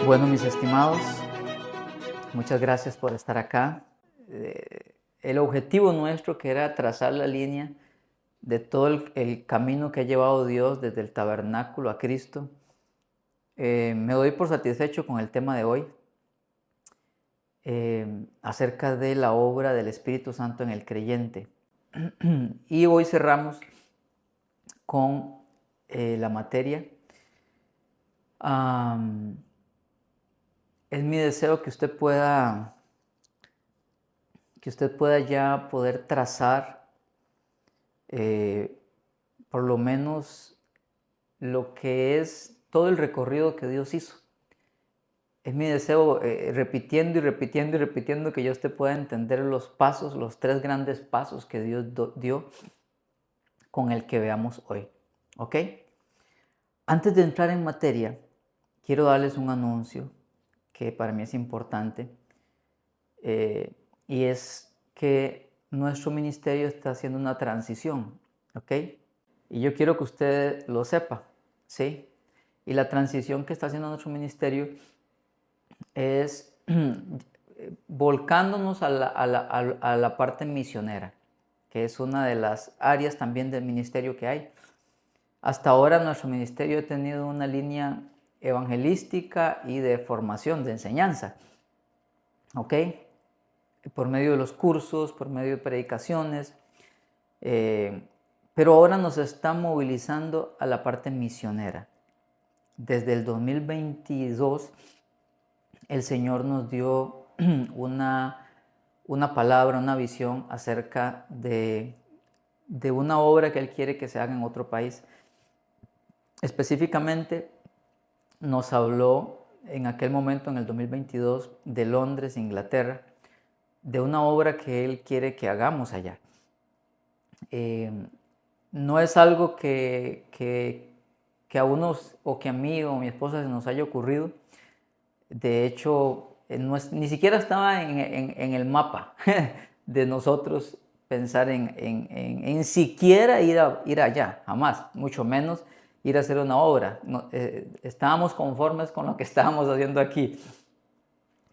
Bueno, mis estimados, muchas gracias por estar acá. El objetivo nuestro, que era trazar la línea de todo el camino que ha llevado Dios desde el tabernáculo a Cristo, me doy por satisfecho con el tema de hoy, acerca de la obra del Espíritu Santo en el creyente. Y hoy cerramos con la materia. Es mi deseo que usted pueda ya poder trazar por lo menos lo que es todo el recorrido que Dios hizo. Es mi deseo, repitiendo y repitiendo y repitiendo, que ya usted pueda entender los pasos, los 3 grandes pasos que Dios dio con el que veamos hoy. ¿Ok? Antes de entrar en materia, quiero darles un anuncio que para mí es importante, y es que nuestro ministerio está haciendo una transición, ¿ok? Y yo quiero que usted lo sepa, ¿sí? Y la transición que está haciendo nuestro ministerio es volcándonos a la parte misionera, que es una de las áreas también del ministerio que hay. Hasta ahora nuestro ministerio ha tenido una línea evangelística y de formación, de enseñanza, ¿ok? Por medio de los cursos, por medio de predicaciones, pero ahora nos está movilizando a la parte misionera. Desde el 2022 el Señor nos dio una palabra, una visión acerca de una obra que Él quiere que se haga en otro país. Específicamente nos habló en aquel momento, en el 2022, de Londres, Inglaterra, de una obra que Él quiere que hagamos allá. No es algo que a unos o que a mí o a mi esposa se nos haya ocurrido. De hecho, ni siquiera estaba en el mapa de nosotros pensar en siquiera ir allá, jamás, mucho menos ir a hacer una obra. No, estábamos conformes con lo que estábamos haciendo aquí.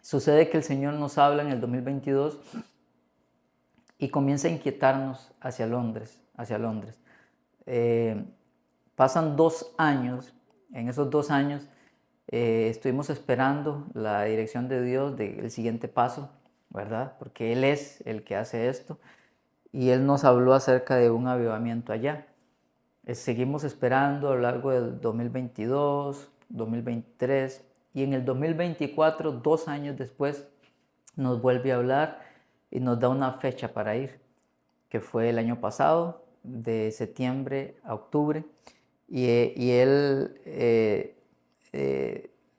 Sucede que el Señor nos habla en el 2022 y comienza a inquietarnos hacia Londres. Pasan 2 años. En esos 2 años estuvimos esperando la dirección de Dios del siguiente paso, ¿verdad? Porque Él es el que hace esto y Él nos habló acerca de un avivamiento allá. Seguimos esperando a lo largo del 2022, 2023 y en el 2024, 2 años después, nos vuelve a hablar y nos da una fecha para ir, que fue el año pasado, de septiembre a octubre,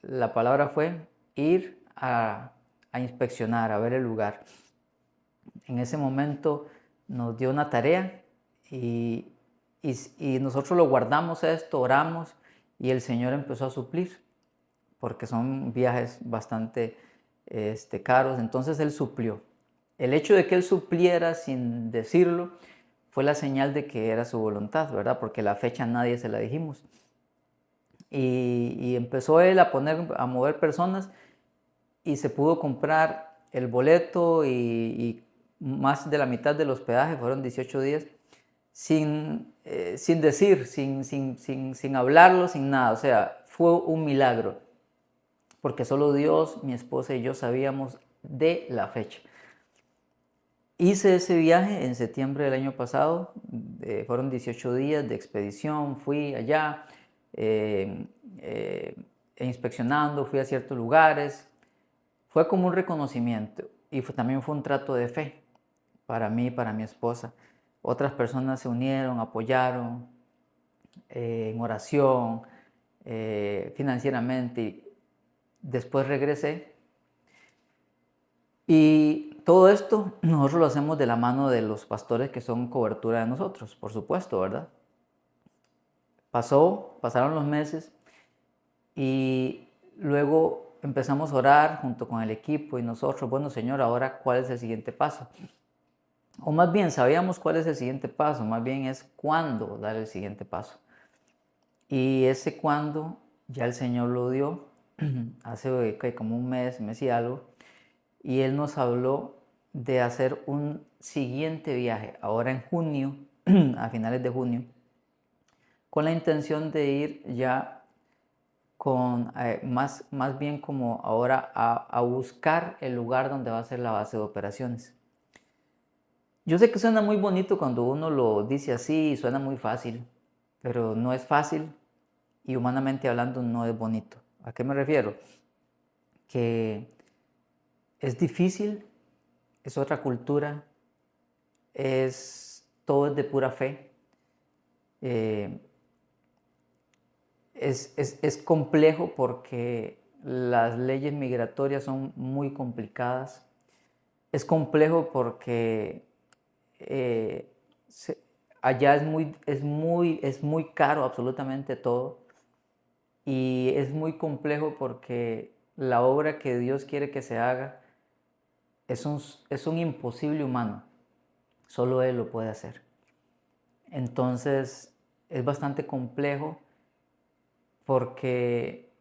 la palabra fue ir a inspeccionar, a ver el lugar. En ese momento nos dio una tarea y nosotros lo guardamos esto, oramos y el Señor empezó a suplir, porque son viajes bastante caros. Entonces Él suplió. El hecho de que Él supliera sin decirlo fue la señal de que era su voluntad, ¿verdad? Porque la fecha nadie se la dijimos. Y empezó Él a mover personas y se pudo comprar el boleto y más de la mitad del hospedaje, fueron 18 días, sin decir, sin hablarlo, sin nada. O sea, fue un milagro, porque solo Dios, mi esposa y yo sabíamos de la fecha. Hice ese viaje en septiembre del año pasado, fueron 18 días de expedición, fui allá inspeccionando, fui a ciertos lugares. Fue como un reconocimiento y también fue un trato de fe para mí y para mi esposa. Otras personas se unieron, apoyaron en oración, financieramente. Después regresé y todo esto nosotros lo hacemos de la mano de los pastores que son cobertura de nosotros, por supuesto, ¿verdad? Pasaron los meses y luego empezamos a orar junto con el equipo y nosotros. Bueno, Señor, ahora ¿cuál es el siguiente paso? o más bien sabíamos cuál es el siguiente paso, más bien es cuándo dar el siguiente paso. Y ese cuándo ya el Señor lo dio hace como un mes y algo, y Él nos habló de hacer un siguiente viaje, ahora en junio, a finales de junio, con la intención de ir ya con más bien como ahora a buscar el lugar donde va a ser la base de operaciones. Yo sé que suena muy bonito cuando uno lo dice así, suena muy fácil, pero no es fácil y humanamente hablando no es bonito. ¿A qué me refiero? Que es difícil, es otra cultura, todo es de pura fe. Eh, es complejo porque las leyes migratorias son muy complicadas. Es complejo porque eh, allá es muy caro absolutamente todo. Y es muy complejo porque la obra que Dios quiere que se haga es un imposible humano. Solo Él lo puede hacer. Entonces es bastante complejo porque,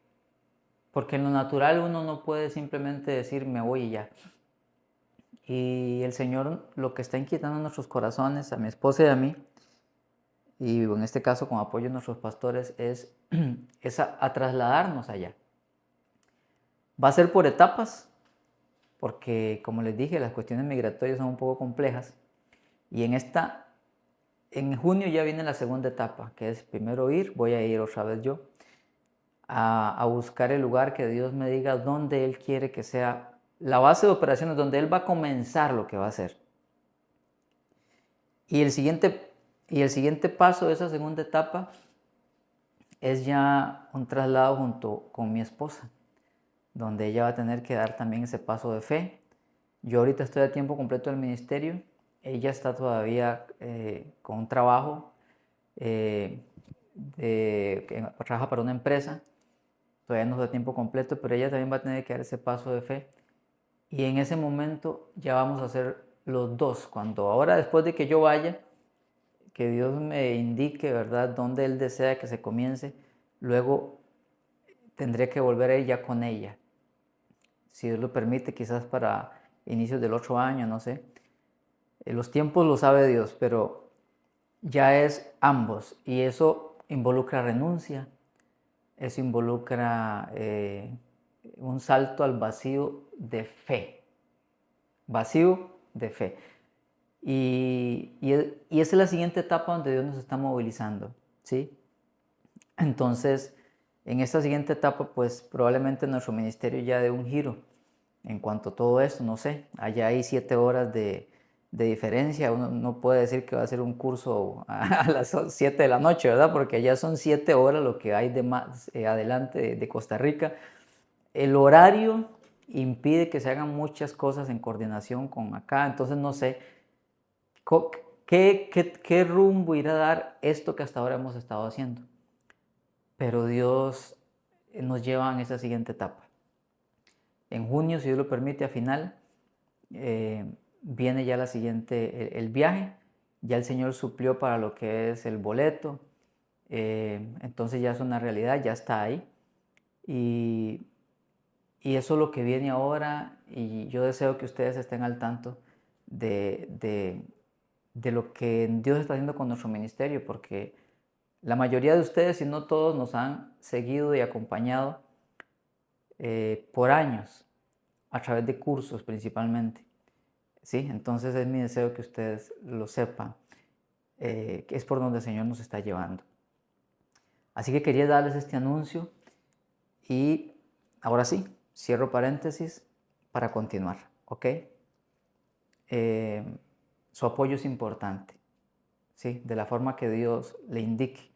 porque en lo natural uno no puede simplemente decir me voy y ya. Y el Señor lo que está inquietando nuestros corazones, a mi esposa y a mí, y en este caso con apoyo de nuestros pastores, es a trasladarnos allá. Va a ser por etapas, porque como les dije, las cuestiones migratorias son un poco complejas. Y en junio ya viene la segunda etapa, que es primero voy a ir otra vez yo, a buscar el lugar que Dios me diga dónde Él quiere que sea la base de operaciones, donde Él va a comenzar lo que va a hacer. Y el siguiente paso de esa segunda etapa es ya un traslado junto con mi esposa, donde ella va a tener que dar también ese paso de fe. Yo ahorita estoy a tiempo completo en el ministerio, ella está todavía con un trabajo, que trabaja para una empresa, todavía no es de tiempo completo, pero ella también va a tener que dar ese paso de fe. Y en ese momento ya vamos a hacer los dos. Cuando ahora después de que yo vaya, que Dios me indique, ¿verdad?, dónde Él desea que se comience, luego tendré que volver a ir ya con ella. Si Dios lo permite, quizás para inicios del otro año, no sé. Los tiempos lo sabe Dios, pero ya es ambos. Y eso involucra renuncia, eso involucra un salto al vacío de fe. Vacío de fe. Y esa es la siguiente etapa donde Dios nos está movilizando, ¿sí? Entonces, en esta siguiente etapa, pues probablemente nuestro ministerio ya dé un giro en cuanto a todo esto, no sé, allá hay 7 horas de diferencia, uno no puede decir que va a hacer un curso a las 7 de la noche, ¿verdad? Porque allá son 7 horas lo que hay de más adelante de Costa Rica. El horario impide que se hagan muchas cosas en coordinación con acá, entonces no sé qué rumbo irá a dar esto que hasta ahora hemos estado haciendo. Pero Dios nos lleva en esa siguiente etapa. En junio, si Dios lo permite, a final, viene ya la siguiente, el viaje. Ya el Señor suplió para lo que es el boleto. Entonces ya es una realidad, ya está ahí. Y eso es lo que viene ahora. Y yo deseo que ustedes estén al tanto de lo que Dios está haciendo con nuestro ministerio, porque la mayoría de ustedes, si no todos, nos han seguido y acompañado por años, a través de cursos principalmente. ¿Sí? Entonces es mi deseo que ustedes lo sepan, que es por donde el Señor nos está llevando. Así que quería darles este anuncio y ahora sí, cierro paréntesis para continuar, ¿ok? Su apoyo es importante, ¿sí? De la forma que Dios le indique.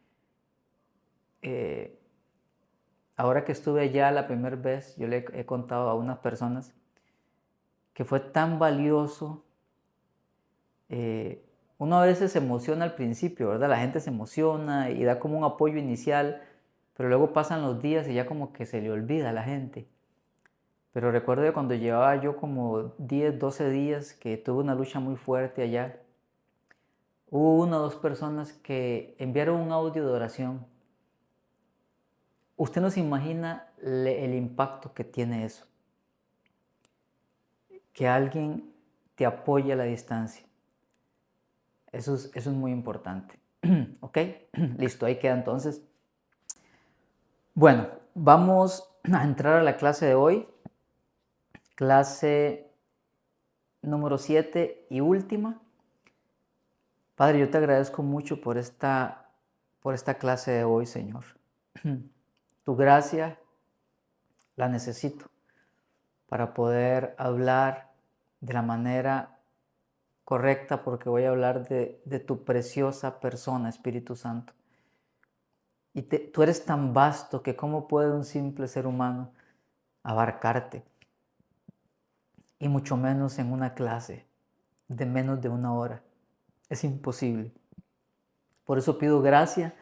Ahora que estuve allá la primera vez, yo le he contado a unas personas que fue tan valioso. Uno a veces se emociona al principio, ¿verdad? La gente se emociona y da como un apoyo inicial, pero luego pasan los días y ya como que se le olvida a la gente. pero recuerdo que cuando llevaba yo como 10, 12 días que tuve una lucha muy fuerte allá, hubo una o dos personas que enviaron un audio de oración. Usted no se imagina el impacto que tiene eso, que alguien te apoye a la distancia. Eso es muy importante. ¿Ok? Listo, ahí queda entonces. Bueno, vamos a entrar a la clase de hoy. Clase número 7 y última. Padre, yo te agradezco mucho por esta clase de hoy, Señor. Tu gracia la necesito para poder hablar de la manera correcta, porque voy a hablar de tu preciosa persona, Espíritu Santo. Y tú eres tan vasto que cómo puede un simple ser humano abarcarte, y mucho menos en una clase de menos de una hora. Es imposible. Por eso pido gracia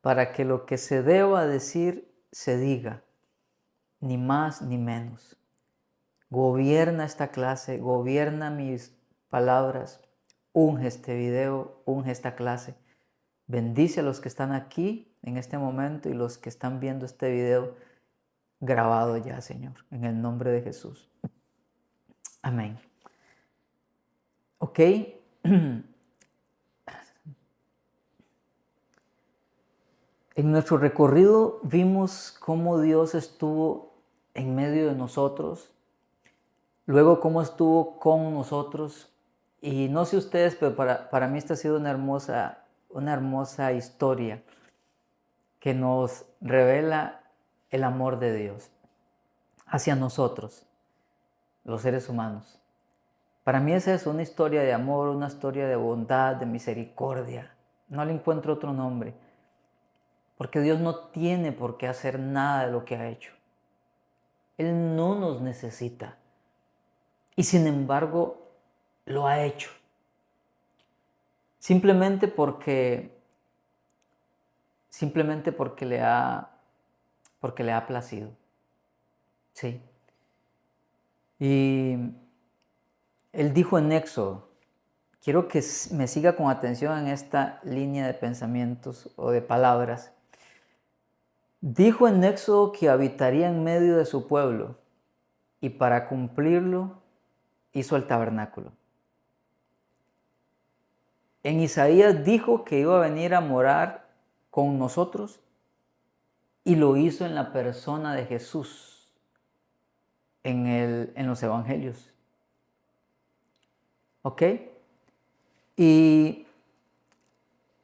para que lo que se deba decir se diga, ni más ni menos. Gobierna esta clase, gobierna mis palabras, unge este video, unge esta clase. Bendice a los que están aquí en este momento y los que están viendo este video grabado ya, Señor, en el nombre de Jesús. Amén. Ok. En nuestro recorrido vimos cómo Dios estuvo en medio de nosotros, luego cómo estuvo con nosotros, y no sé ustedes, pero para mí esta ha sido una hermosa historia que nos revela el amor de Dios hacia nosotros, los seres humanos. Para mí esa es una historia de amor, una historia de bondad, de misericordia. No le encuentro otro nombre. Porque Dios no tiene por qué hacer nada de lo que ha hecho. Él no nos necesita. Y sin embargo, lo ha hecho. Simplemente porque le ha placido. Sí. Y Él dijo en Éxodo, quiero que me siga con atención en esta línea de pensamientos o de palabras. Dijo en Éxodo que habitaría en medio de su pueblo, y para cumplirlo hizo el tabernáculo. En Isaías dijo que iba a venir a morar con nosotros, y lo hizo en la persona de Jesús en los evangelios. ¿Ok? Y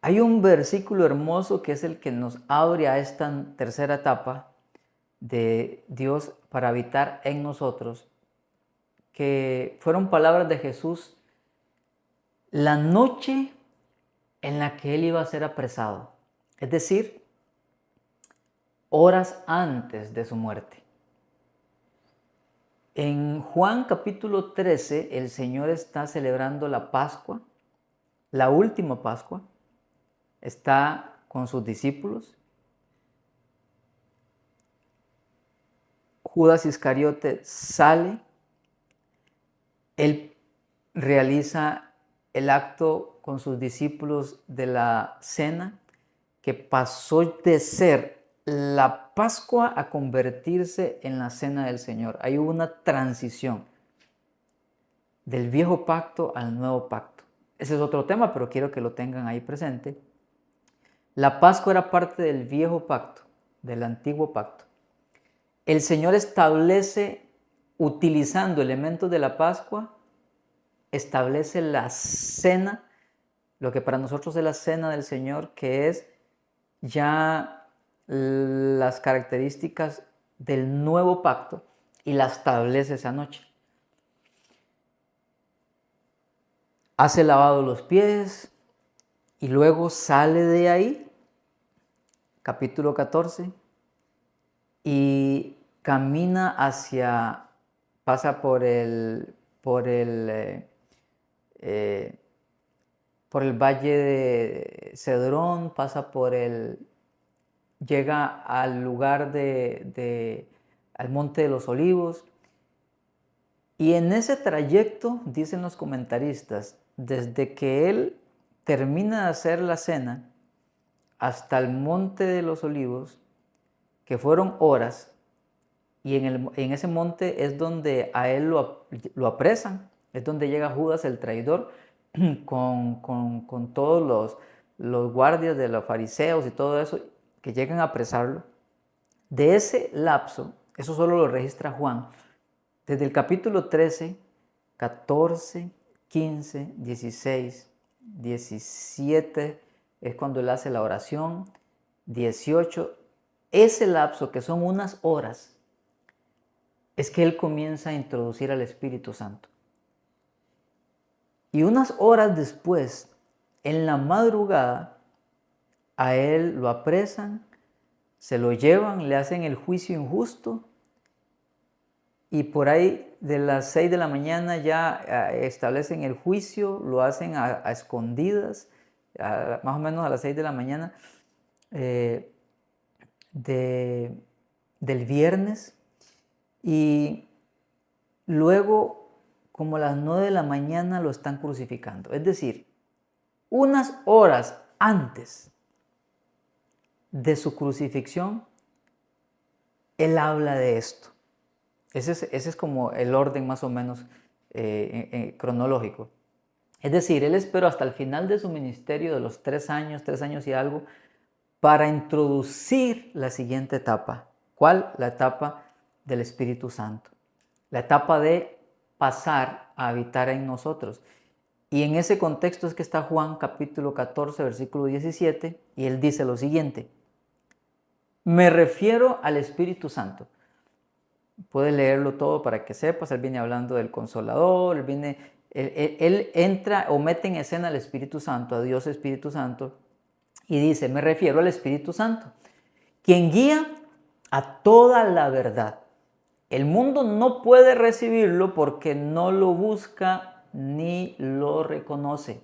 hay un versículo hermoso que es el que nos abre a esta tercera etapa de Dios para habitar en nosotros, que fueron palabras de Jesús la noche en la que Él iba a ser apresado, es decir, horas antes de su muerte. En Juan capítulo 13, el Señor está celebrando la Pascua, la última Pascua, está con sus discípulos. Judas Iscariote sale, él realiza el acto con sus discípulos de la cena, que pasó de ser la Pascua a convertirse en la cena del Señor. Hay una transición del viejo pacto al nuevo pacto. Ese es otro tema, pero quiero que lo tengan ahí presente. La Pascua era parte del viejo pacto, del antiguo pacto. El Señor establece, utilizando elementos de la Pascua, establece la cena, lo que para nosotros es la cena del Señor, que es ya las características del nuevo pacto, y la establece esa noche. Hace lavado los pies y luego sale de ahí, capítulo 14, y camina pasa por el valle de Cedrón, llega al lugar al Monte de los Olivos, Y en ese trayecto, dicen los comentaristas, desde que él termina de hacer la cena hasta el monte de los olivos, que fueron horas, y en ese monte es donde a él lo apresan, es donde llega Judas el traidor con todos los guardias de los fariseos y todo eso, que llegan a apresarlo. De ese lapso, eso solo lo registra Juan, desde el capítulo 13, 14, 15, 16, 17 es cuando él hace la oración, 18, ese lapso que son unas horas, es que él comienza a introducir al Espíritu Santo. Y unas horas después, en la madrugada, a él lo apresan, se lo llevan, le hacen el juicio injusto, y por ahí de las 6 de la mañana ya establecen el juicio, lo hacen a escondidas, más o menos a las 6 de la mañana del viernes. Y luego, como a las 9 de la mañana, lo están crucificando. Es decir, unas horas antes de su crucifixión, él habla de esto. Ese es como el orden más o menos cronológico. Es decir, él esperó hasta el final de su ministerio, de los 3 años y algo, para introducir la siguiente etapa. ¿Cuál? La etapa del Espíritu Santo. La etapa de pasar a habitar en nosotros. Y en ese contexto es que está Juan capítulo 14, versículo 17, y él dice lo siguiente: me refiero al Espíritu Santo. Puedes leerlo todo para que sepas, él viene hablando del Consolador, él entra o mete en escena al Espíritu Santo, a Dios Espíritu Santo, y dice, me refiero al Espíritu Santo, quien guía a toda la verdad. El mundo no puede recibirlo porque no lo busca ni lo reconoce.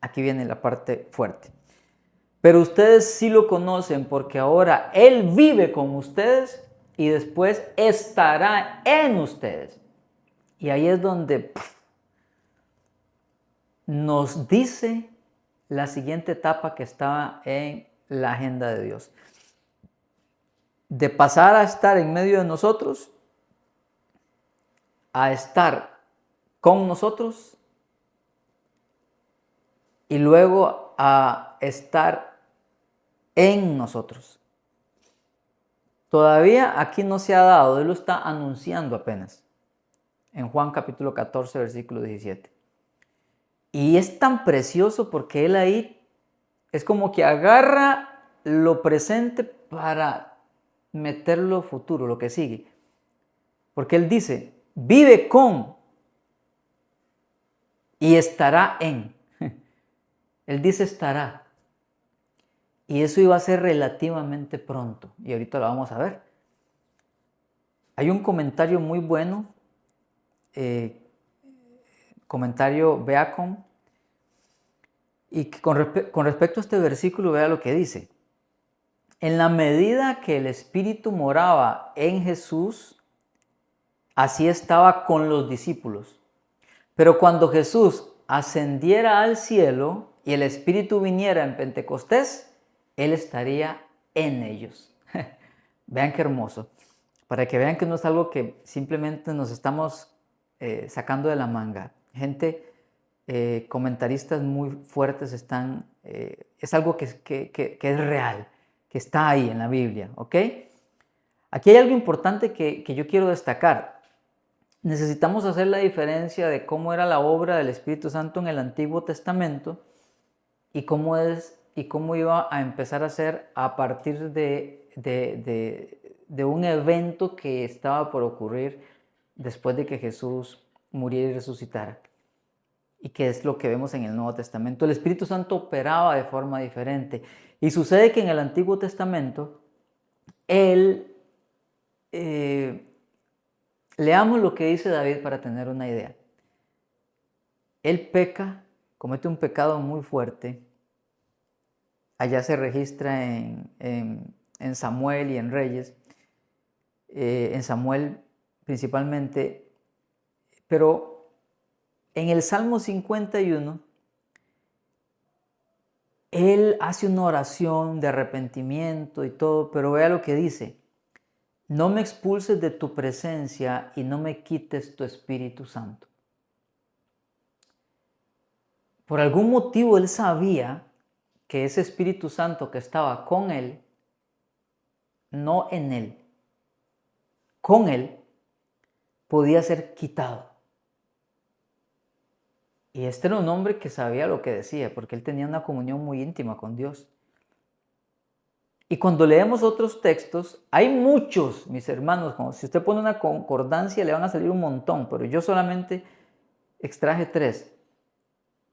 Aquí viene la parte fuerte. Pero ustedes sí lo conocen porque ahora Él vive con ustedes y después estará en ustedes. Y ahí es donde nos dice la siguiente etapa que estaba en la agenda de Dios. De pasar a estar en medio de nosotros, a estar con nosotros y luego a estar en nosotros. Todavía aquí no se ha dado, Él lo está anunciando apenas. En Juan capítulo 14, versículo 17. Y es tan precioso porque Él ahí es como que agarra lo presente para meter lo futuro, lo que sigue. Porque Él dice, vive con y estará en. Él dice estará. Y eso iba a ser relativamente pronto. Y ahorita lo vamos a ver. Hay un comentario muy bueno. Comentario Beacon. Y que con respecto a este versículo, vea lo que dice. En la medida que el Espíritu moraba en Jesús, así estaba con los discípulos. Pero cuando Jesús ascendiera al cielo y el Espíritu viniera en Pentecostés, Él estaría en ellos. Vean qué hermoso. Para que vean que no es algo que simplemente nos estamos sacando de la manga. Gente, comentaristas muy fuertes están... es algo que es real, que está ahí en la Biblia, ¿ok? Aquí hay algo importante que yo quiero destacar. Necesitamos hacer la diferencia de cómo era la obra del Espíritu Santo en el Antiguo Testamento y cómo iba a empezar a ser a partir de un evento que estaba por ocurrir después de que Jesús muriera y resucitara. Y que es lo que vemos en el Nuevo Testamento. El Espíritu Santo operaba de forma diferente. Y sucede que en el Antiguo Testamento, leamos lo que dice David para tener una idea. Él peca, comete un pecado muy fuerte. Allá se registra en Samuel y en Reyes. En Samuel principalmente Pero en el Salmo 51, él hace una oración de arrepentimiento y todo, pero vea lo que dice: no me expulses de tu presencia y no me quites tu Espíritu Santo. Por algún motivo él sabía que ese Espíritu Santo que estaba con él, no en él, con él, podía ser quitado. Y este era un hombre que sabía lo que decía, porque él tenía una comunión muy íntima con Dios. Y cuando leemos otros textos, hay muchos, mis hermanos, como si usted pone una concordancia le van a salir un montón, pero yo solamente extraje 3,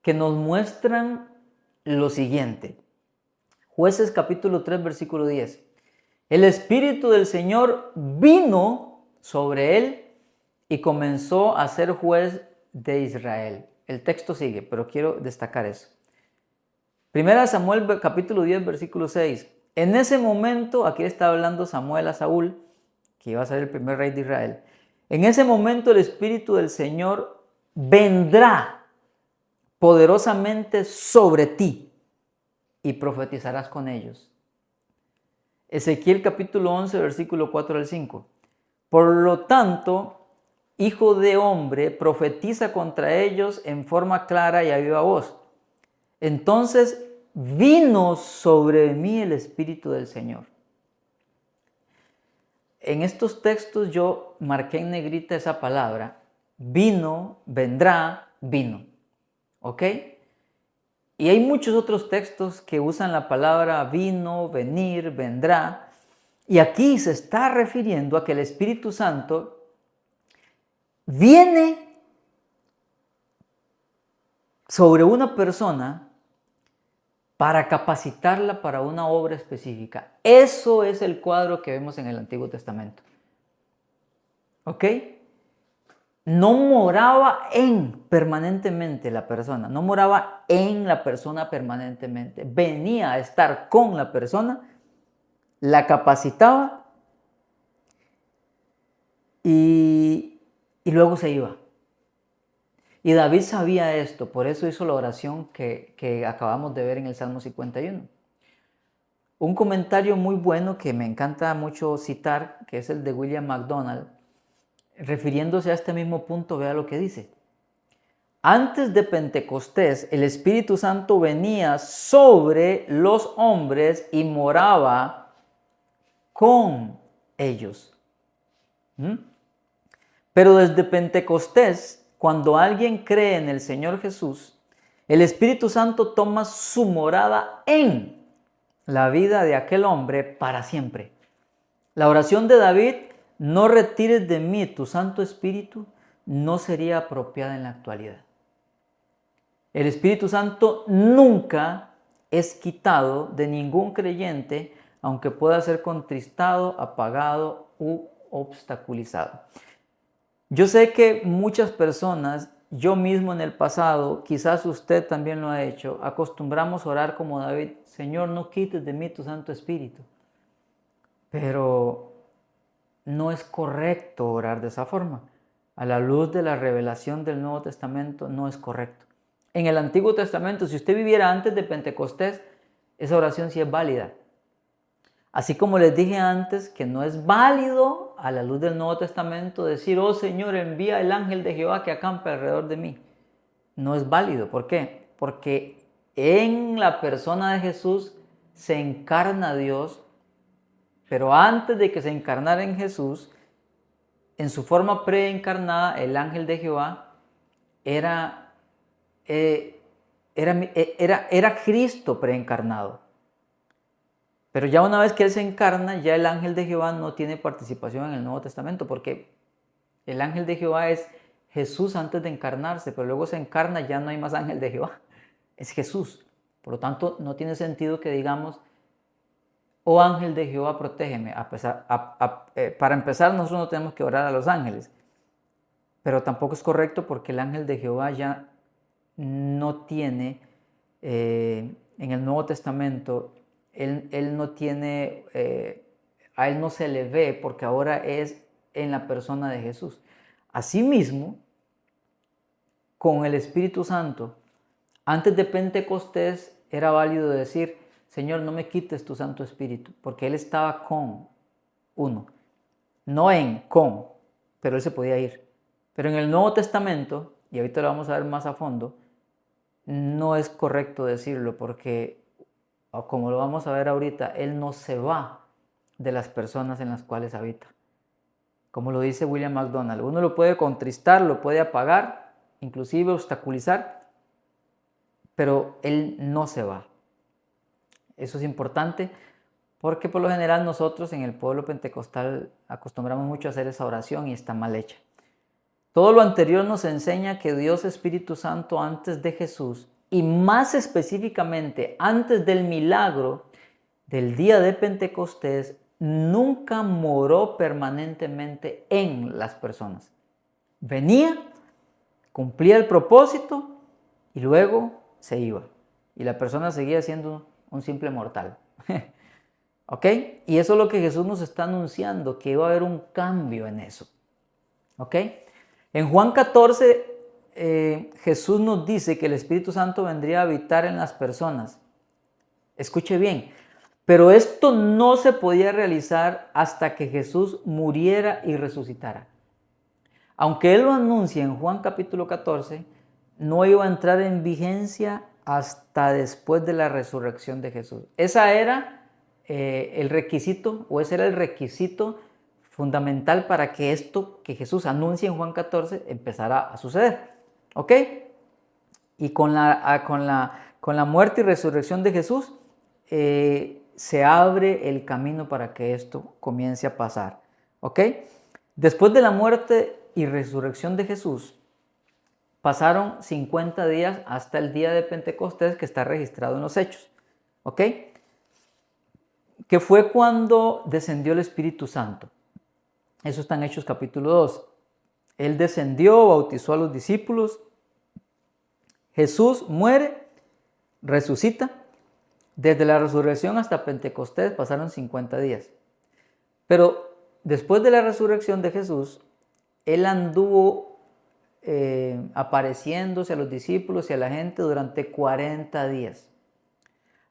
que nos muestran lo siguiente. Jueces capítulo 3, versículo 10. El Espíritu del Señor vino sobre él y comenzó a ser juez de Israel. El texto sigue, pero quiero destacar eso. Primera Samuel capítulo 10, versículo 6. En ese momento, aquí está hablando Samuel a Saúl, que iba a ser el primer rey de Israel. En ese momento el Espíritu del Señor vendrá poderosamente sobre ti y profetizarás con ellos. Ezequiel capítulo 11, versículo 4 al 5. Por lo tanto, hijo de hombre, profetiza contra ellos en forma clara y a viva voz. Entonces vino sobre mí el Espíritu del Señor. En estos textos yo marqué en negrita esa palabra. Vino, vendrá, vino. ¿Ok? Y hay muchos otros textos que usan la palabra vino, venir, vendrá. Y aquí se está refiriendo a que el Espíritu Santo viene sobre una persona para capacitarla para una obra específica. Eso es el cuadro que vemos en el Antiguo Testamento. ¿Ok? No moraba permanentemente la persona, no moraba en la persona permanentemente. Venía a estar con la persona, la capacitaba y luego se iba. Y David sabía esto, por eso hizo la oración que acabamos de ver en el Salmo 51. Un comentario muy bueno que me encanta mucho citar, que es el de William MacDonald, refiriéndose a este mismo punto, vea lo que dice. Antes de Pentecostés, el Espíritu Santo venía sobre los hombres y moraba con ellos. Pero desde Pentecostés, cuando alguien cree en el Señor Jesús, el Espíritu Santo toma su morada en la vida de aquel hombre para siempre. La oración de David, no retires de mí tu Santo Espíritu, no sería apropiada en la actualidad. El Espíritu Santo nunca es quitado de ningún creyente, aunque pueda ser contristado, apagado u obstaculizado. Yo sé que muchas personas, yo mismo en el pasado, quizás usted también lo ha hecho, acostumbramos a orar como David: Señor, no quites de mí tu Santo Espíritu. Pero no es correcto orar de esa forma. A la luz de la revelación del Nuevo Testamento, no es correcto. En el Antiguo Testamento, si usted viviera antes de Pentecostés, esa oración sí es válida. Así como les dije antes que no es válido a la luz del Nuevo Testamento decir: oh Señor, envía el ángel de Jehová que acampe alrededor de mí. No es válido. ¿Por qué? Porque en la persona de Jesús se encarna Dios, pero antes de que se encarnara en Jesús, en su forma preencarnada, el ángel de Jehová era Cristo preencarnado. Pero ya una vez que Él se encarna, ya el ángel de Jehová no tiene participación en el Nuevo Testamento, porque el ángel de Jehová es Jesús antes de encarnarse, pero luego se encarna, ya no hay más ángel de Jehová, es Jesús. Por lo tanto, no tiene sentido que digamos: oh ángel de Jehová, protégeme. Para empezar, nosotros no tenemos que orar a los ángeles, pero tampoco es correcto, porque el ángel de Jehová ya no tiene, en el Nuevo Testamento, él no tiene, a él no se le ve, porque ahora es en la persona de Jesús. Asimismo, con el Espíritu Santo, antes de Pentecostés era válido decir, Señor, no me quites tu Santo Espíritu, porque Él estaba con uno, no con, pero Él se podía ir. Pero en el Nuevo Testamento, y ahorita lo vamos a ver más a fondo, no es correcto decirlo porque, como lo vamos a ver ahorita, Él no se va de las personas en las cuales habita. Como lo dice William MacDonald, uno lo puede contristar, lo puede apagar, inclusive obstaculizar, pero Él no se va. Eso es importante porque por lo general nosotros en el pueblo pentecostal acostumbramos mucho a hacer esa oración y está mal hecha. Todo lo anterior nos enseña que Dios Espíritu Santo antes de Jesús y más específicamente antes del milagro del día de Pentecostés nunca moró permanentemente en las personas. Venía, cumplía el propósito y luego se iba. Y la persona seguía siendo un simple mortal. ¿Ok? Y eso es lo que Jesús nos está anunciando, que iba a haber un cambio en eso. ¿Ok? En Juan 14, Jesús nos dice que el Espíritu Santo vendría a habitar en las personas. Escuche bien, pero esto no se podía realizar hasta que Jesús muriera y resucitara. Aunque Él lo anuncia en Juan capítulo 14, no iba a entrar en vigencia hasta después de la resurrección de Jesús. Esa era el requisito, o ese era el requisito fundamental para que esto que Jesús anuncia en Juan 14 empezara a suceder. ¿Ok? Y con la muerte y resurrección de Jesús se abre el camino para que esto comience a pasar. ¿Ok? Después de la muerte y resurrección de Jesús, pasaron 50 días hasta el día de Pentecostés que está registrado en los Hechos. ¿Ok? Que fue cuando descendió el Espíritu Santo. Eso está en Hechos capítulo 2. Él descendió, bautizó a los discípulos. Jesús muere, resucita. Desde la resurrección hasta Pentecostés pasaron 50 días. Pero después de la resurrección de Jesús, Él anduvo apareciéndose a los discípulos y a la gente durante 40 días.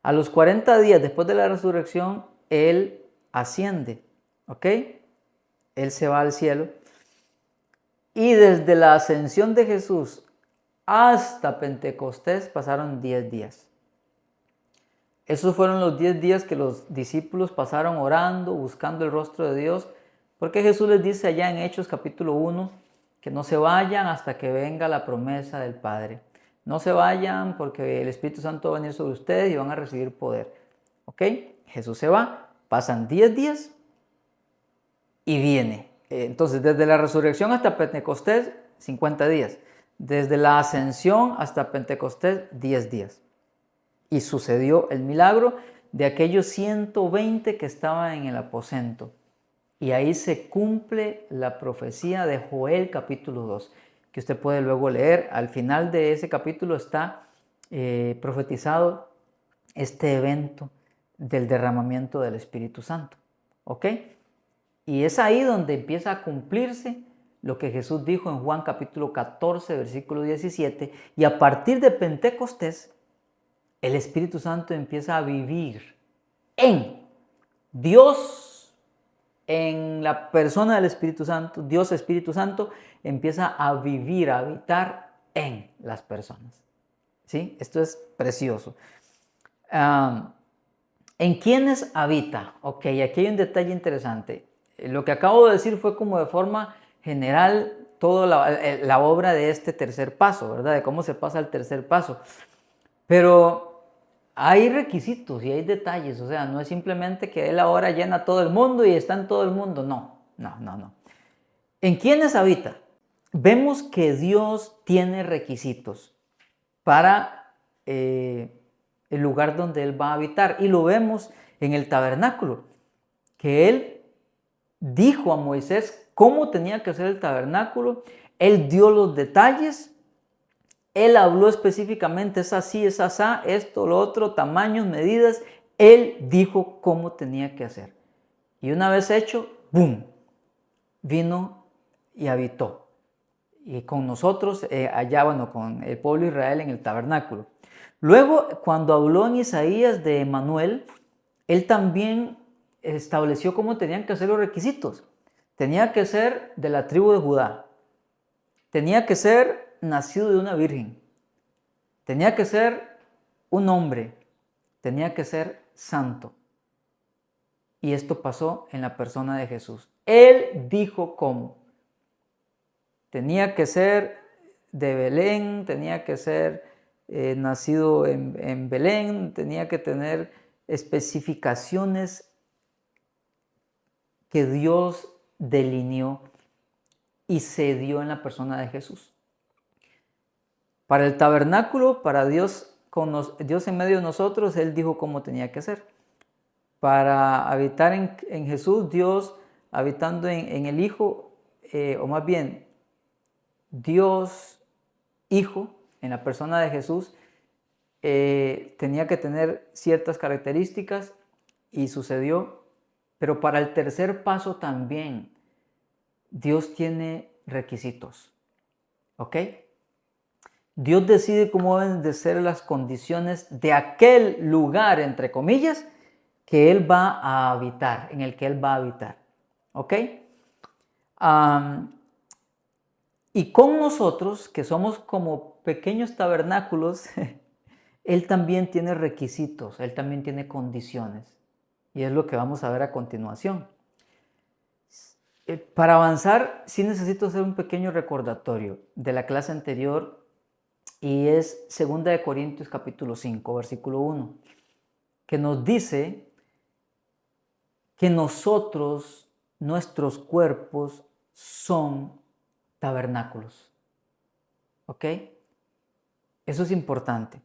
A los 40 días después de la resurrección, Él asciende, ¿ok? Él se va al cielo. Y desde la ascensión de Jesús hasta Pentecostés pasaron 10 días. Esos fueron los 10 días que los discípulos pasaron orando, buscando el rostro de Dios, porque Jesús les dice allá en Hechos capítulo 1 que no se vayan hasta que venga la promesa del Padre. No se vayan porque el Espíritu Santo va a venir sobre ustedes y van a recibir poder. ¿Ok? Jesús se va, pasan 10 días y viene. Entonces, desde la resurrección hasta Pentecostés, 50 días. Desde la ascensión hasta Pentecostés, 10 días. Y sucedió el milagro de aquellos 120 que estaban en el aposento. Y ahí se cumple la profecía de Joel capítulo 2, que usted puede luego leer. Al final de ese capítulo está profetizado este evento del derramamiento del Espíritu Santo. ¿Ok? Y es ahí donde empieza a cumplirse lo que Jesús dijo en Juan capítulo 14, versículo 17. Y a partir de Pentecostés, el Espíritu Santo empieza a vivir en Dios, en la persona del Espíritu Santo. Dios Espíritu Santo empieza a vivir, a habitar en las personas. ¿Sí? Esto es precioso. ¿En quiénes habita? Ok, aquí hay un detalle interesante. Lo que acabo de decir fue como de forma general toda la obra de este tercer paso, ¿verdad? De cómo se pasa al tercer paso. Pero hay requisitos y hay detalles, o sea, no es simplemente que Él ahora llena a todo el mundo y está en todo el mundo, no. ¿En quiénes habita? Vemos que Dios tiene requisitos para el lugar donde Él va a habitar y lo vemos en el tabernáculo, que Él dijo a Moisés cómo tenía que ser el tabernáculo, Él dio los detalles. Él habló específicamente, es así, es asá, esto, lo otro, tamaños, medidas. Él dijo cómo tenía que hacer. Y una vez hecho, ¡boom!, vino y habitó. y con nosotros allá, bueno, con el pueblo de Israel en el tabernáculo. Luego, cuando habló en Isaías de Emanuel, él también estableció cómo tenían que ser los requisitos. Tenía que ser de la tribu de Judá. Tenía que ser nacido de una virgen. Tenía que ser un hombre. Tenía que ser santo. Y esto pasó en la persona de Jesús. Él dijo cómo. Tenía que ser de Belén, tenía que ser nacido en Belén, tenía que tener especificaciones que Dios delineó y se dio en la persona de Jesús. Para el tabernáculo, para Dios, Dios en medio de nosotros, Él dijo cómo tenía que ser. Para habitar en Jesús, Dios habitando en el Hijo, o más bien, Dios Hijo, en la persona de Jesús, tenía que tener ciertas características y sucedió. Pero para el tercer paso también, Dios tiene requisitos. ¿Ok? Dios decide cómo deben de ser las condiciones de aquel lugar, entre comillas, que Él va a habitar, en el que Él va a habitar. ¿Ok? Y con nosotros, que somos como pequeños tabernáculos, Él también tiene requisitos, Él también tiene condiciones. Y es lo que vamos a ver a continuación. Para avanzar, sí necesito hacer un pequeño recordatorio de la clase anterior, y es 2 Corintios capítulo 5, versículo 1, que nos dice que nosotros, nuestros cuerpos, son tabernáculos. ¿Ok? Eso es importante.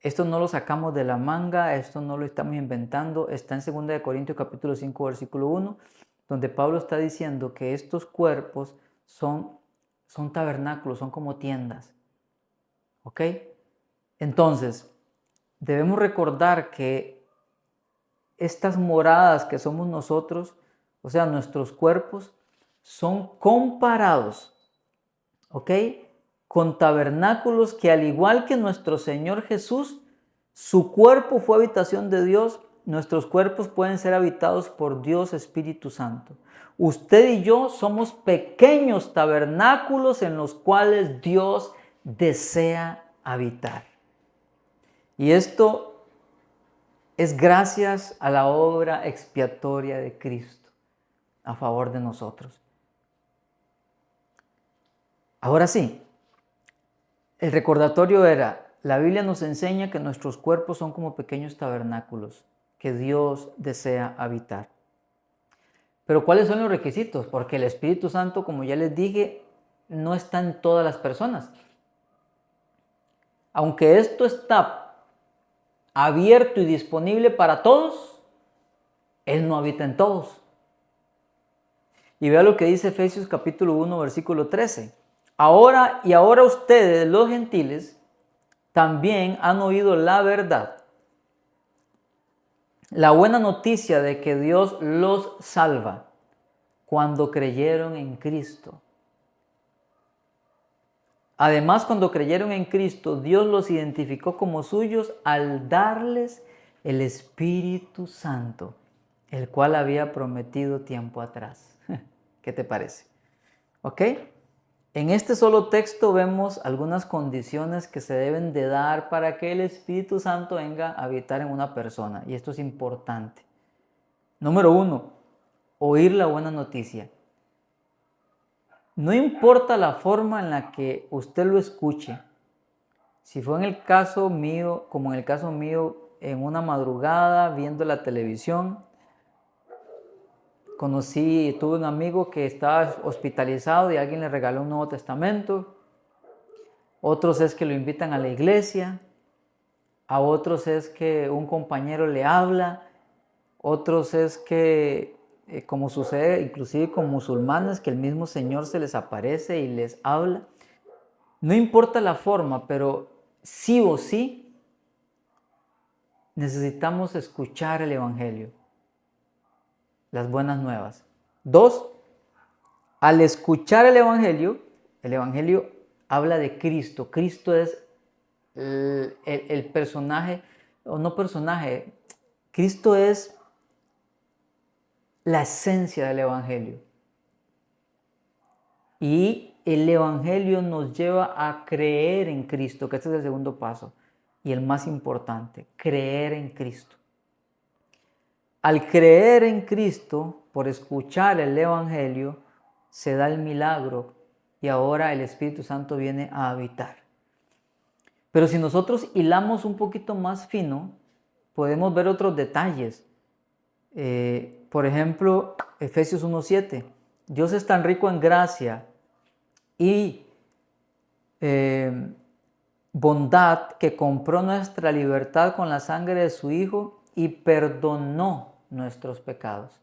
Esto no lo sacamos de la manga, esto no lo estamos inventando, está en 2 Corintios capítulo 5, versículo 1, donde Pablo está diciendo que estos cuerpos son tabernáculos, son como tiendas. ¿Ok? Entonces, debemos recordar que estas moradas que somos nosotros, o sea, nuestros cuerpos, son comparados, ¿ok?, con tabernáculos que, al igual que nuestro Señor Jesús, su cuerpo fue habitación de Dios. Nuestros cuerpos pueden ser habitados por Dios Espíritu Santo. Usted y yo somos pequeños tabernáculos en los cuales Dios desea habitar. Y esto es gracias a la obra expiatoria de Cristo a favor de nosotros. Ahora sí, el recordatorio era, la Biblia nos enseña que nuestros cuerpos son como pequeños tabernáculos que Dios desea habitar. Pero ¿cuáles son los requisitos? Porque el Espíritu Santo, como ya les dije, no está en todas las personas. Aunque esto está abierto y disponible para todos, Él no habita en todos. Y vea lo que dice Efesios capítulo 1, versículo 13. Ahora ustedes, los gentiles, también han oído la verdad, la buena noticia de que Dios los salva cuando creyeron en Cristo. Además, cuando creyeron en Cristo, Dios los identificó como suyos al darles el Espíritu Santo, el cual había prometido tiempo atrás. ¿Qué te parece? ¿Ok? En este solo texto vemos algunas condiciones que se deben de dar para que el Espíritu Santo venga a habitar en una persona. Y esto es importante. Número 1, oír la buena noticia. No importa la forma en la que usted lo escuche. Si fue en el caso mío, como en el caso mío, en una madrugada viendo la televisión, tuve un amigo que estaba hospitalizado y alguien le regaló un Nuevo Testamento. Otros es que lo invitan a la iglesia. A otros es que un compañero le habla. Otros es que, como sucede inclusive con musulmanes, que el mismo Señor se les aparece y les habla. No importa la forma, pero sí o sí necesitamos escuchar el Evangelio. Las buenas nuevas. 2, al escuchar el Evangelio, El Evangelio habla de Cristo. Cristo es el personaje, o no personaje, Cristo es la esencia del Evangelio. Y el Evangelio nos lleva a creer en Cristo, que este es el segundo paso y el más importante, creer en Cristo. Al creer en Cristo, por escuchar el Evangelio, se da el milagro y ahora el Espíritu Santo viene a habitar. Pero si nosotros hilamos un poquito más fino, podemos ver otros detalles. Por ejemplo, Efesios 1:7. Dios es tan rico en gracia y bondad que compró nuestra libertad con la sangre de su Hijo y perdonó nuestros pecados.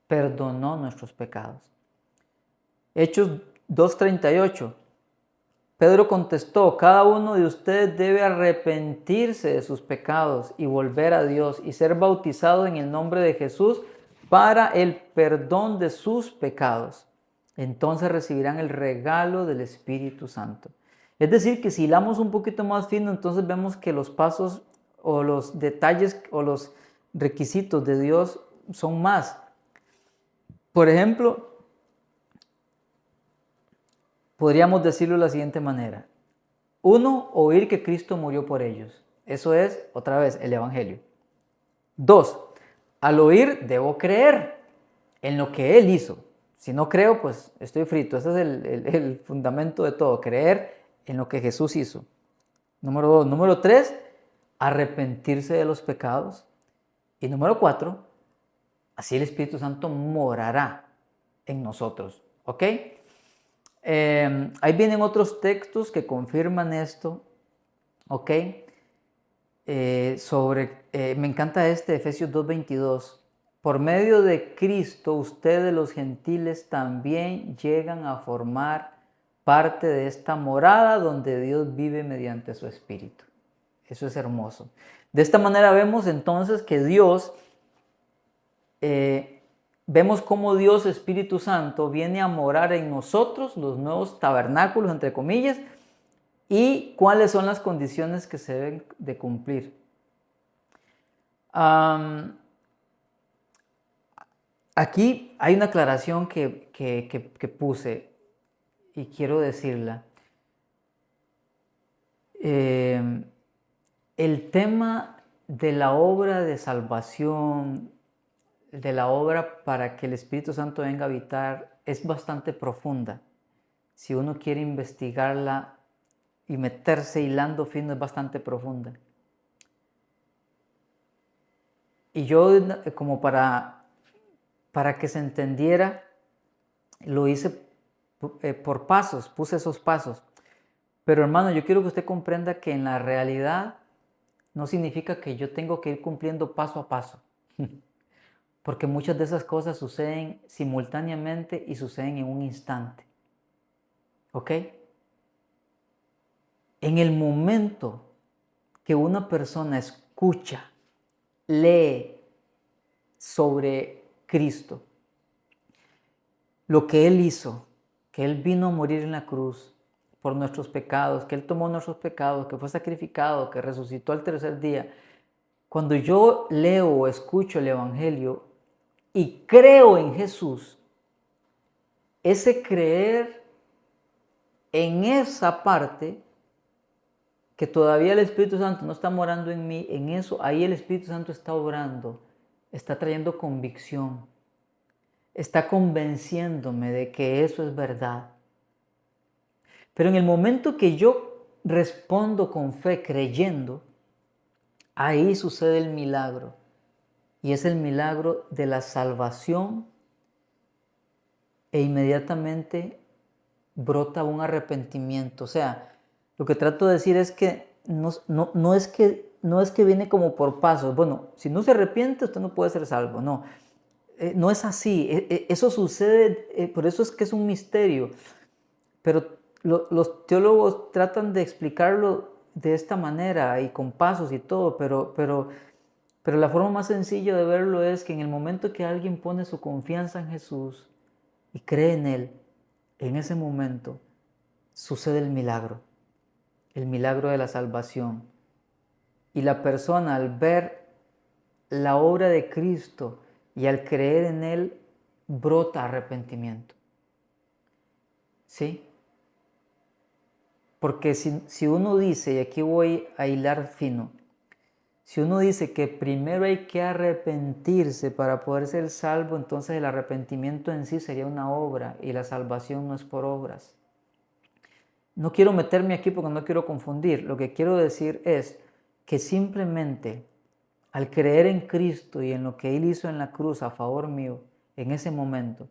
Perdonó nuestros pecados. Hechos 2:38. Pedro contestó: cada uno de ustedes debe arrepentirse de sus pecados y volver a Dios y ser bautizado en el nombre de Jesús para el perdón de sus pecados. Entonces recibirán el regalo del Espíritu Santo. Es decir, que si hilamos un poquito más fino, entonces vemos que los pasos o los detalles o los requisitos de Dios son más. Por ejemplo, podríamos decirlo de la siguiente manera. 1, oír que Cristo murió por ellos. Eso es, otra vez, el Evangelio. 2, al oír debo creer en lo que Él hizo. Si no creo, pues estoy frito. Ese es el fundamento de todo, creer en lo que Jesús hizo. Número 2. Número 3, arrepentirse de los pecados. Y número 4, así el Espíritu Santo morará en nosotros. ¿Ok? Ahí vienen otros textos que confirman esto, ¿ok? Me encanta Efesios 2:22. Por medio de Cristo, ustedes los gentiles también llegan a formar parte de esta morada donde Dios vive mediante su Espíritu. Eso es hermoso. De esta manera vemos entonces que Dios... vemos cómo Dios Espíritu Santo viene a morar en nosotros, los nuevos tabernáculos, entre comillas, y cuáles son las condiciones que se deben de cumplir. Aquí hay una aclaración que puse y quiero decirla. El tema de la obra de salvación, de la obra para que el Espíritu Santo venga a habitar, es bastante profunda. Si uno quiere investigarla y meterse hilando fino, es bastante profunda. Y yo, como para que se entendiera, lo hice por pasos, puse esos pasos. Pero hermano, yo quiero que usted comprenda que en la realidad no significa que yo tengo que ir cumpliendo paso a paso. Porque muchas de esas cosas suceden simultáneamente y suceden en un instante. ¿Ok? En el momento que una persona escucha, lee sobre Cristo, lo que Él hizo, que Él vino a morir en la cruz por nuestros pecados, que Él tomó nuestros pecados, que fue sacrificado, que resucitó al tercer día. Cuando yo leo o escucho el Evangelio y creo en Jesús, ese creer en esa parte que todavía el Espíritu Santo no está morando en mí, en eso, ahí el Espíritu Santo está obrando, está trayendo convicción, está convenciéndome de que eso es verdad. Pero en el momento que yo respondo con fe, creyendo, ahí sucede el milagro. Y es el milagro de la salvación e inmediatamente brota un arrepentimiento. O sea, lo que trato de decir es que no es que viene como por pasos. Bueno, si no se arrepiente, usted no puede ser salvo. No, no es así. Eso sucede, por eso es que es un misterio. Pero los teólogos tratan de explicarlo de esta manera y con pasos y todo, pero la forma más sencilla de verlo es que en el momento que alguien pone su confianza en Jesús y cree en Él, en ese momento sucede el milagro de la salvación. Y la persona, al ver la obra de Cristo y al creer en Él, brota arrepentimiento. ¿Sí? Porque si uno dice, y aquí voy a hilar fino, si uno dice que primero hay que arrepentirse para poder ser salvo, entonces el arrepentimiento en sí sería una obra y la salvación no es por obras. No quiero meterme aquí porque no quiero confundir. Lo que quiero decir es que simplemente al creer en Cristo y en lo que Él hizo en la cruz a favor mío, en ese momento,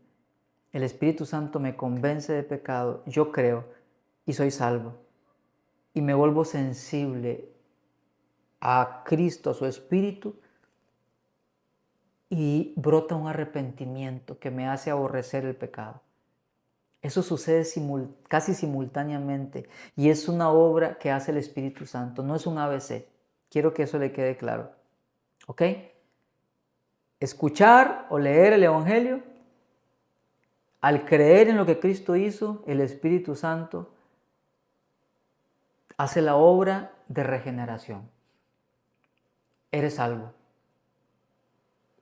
el Espíritu Santo me convence de pecado, yo creo y soy salvo. Y me vuelvo sensible a Cristo, a su Espíritu, y brota un arrepentimiento que me hace aborrecer el pecado. Eso sucede casi simultáneamente y es una obra que hace el Espíritu Santo, no es un ABC. Quiero que eso le quede claro. ¿Ok? Escuchar o leer el Evangelio, al creer en lo que Cristo hizo, el Espíritu Santo hace la obra de regeneración. Eres salvo.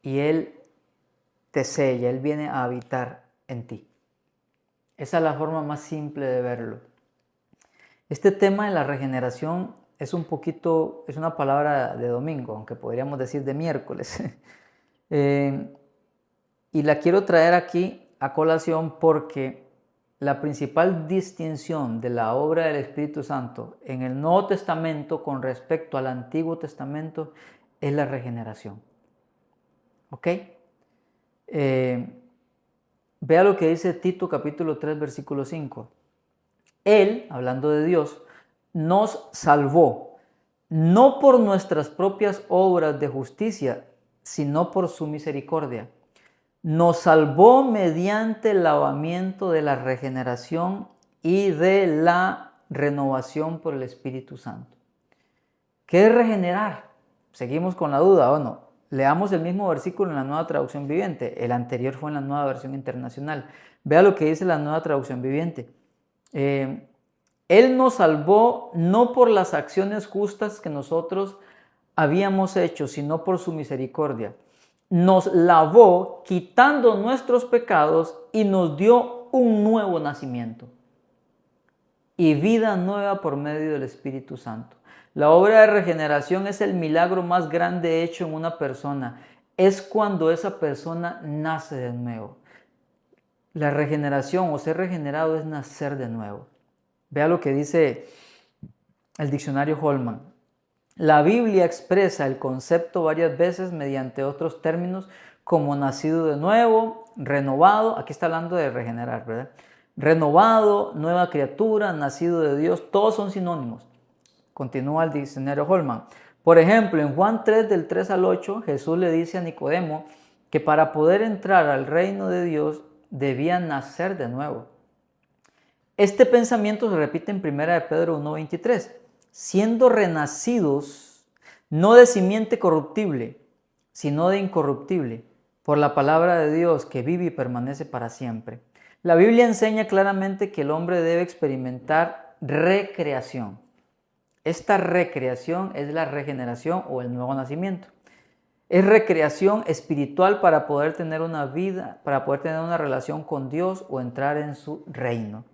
Y Él te sella, Él viene a habitar en ti. Esa es la forma más simple de verlo. Este tema de la regeneración es una palabra de domingo, aunque podríamos decir de miércoles. Y la quiero traer aquí a colación porque la principal distinción de la obra del Espíritu Santo en el Nuevo Testamento con respecto al Antiguo Testamento es la regeneración. ¿Ok? Vea lo que dice Tito capítulo 3 versículo 5. Él, hablando de Dios, nos salvó, no por nuestras propias obras de justicia, sino por su misericordia. Nos salvó mediante el lavamiento de la regeneración y de la renovación por el Espíritu Santo. ¿Qué es regenerar? Seguimos con la duda, ¿o no? Leamos el mismo versículo en la Nueva Traducción Viviente. El anterior fue en la Nueva Versión Internacional. Vea lo que dice la Nueva Traducción Viviente. Él nos salvó no por las acciones justas que nosotros habíamos hecho, sino por su misericordia. Nos lavó quitando nuestros pecados y nos dio un nuevo nacimiento y vida nueva por medio del Espíritu Santo. La obra de regeneración es el milagro más grande hecho en una persona. Es cuando esa persona nace de nuevo. La regeneración o ser regenerado es nacer de nuevo. Vea lo que dice el diccionario Holman. La Biblia expresa el concepto varias veces mediante otros términos como nacido de nuevo, renovado. Aquí está hablando de regenerar, ¿verdad? Renovado, nueva criatura, nacido de Dios, todos son sinónimos. Continúa el diccionario Holman. Por ejemplo, en Juan 3, del 3 al 8, Jesús le dice a Nicodemo que para poder entrar al reino de Dios debía nacer de nuevo. Este pensamiento se repite en 1 de Pedro 1:23. Siendo renacidos, no de simiente corruptible, sino de incorruptible, por la palabra de Dios que vive y permanece para siempre. La Biblia enseña claramente que el hombre debe experimentar recreación. Esta recreación es la regeneración o el nuevo nacimiento. Es recreación espiritual para poder tener una vida, para poder tener una relación con Dios o entrar en su reino.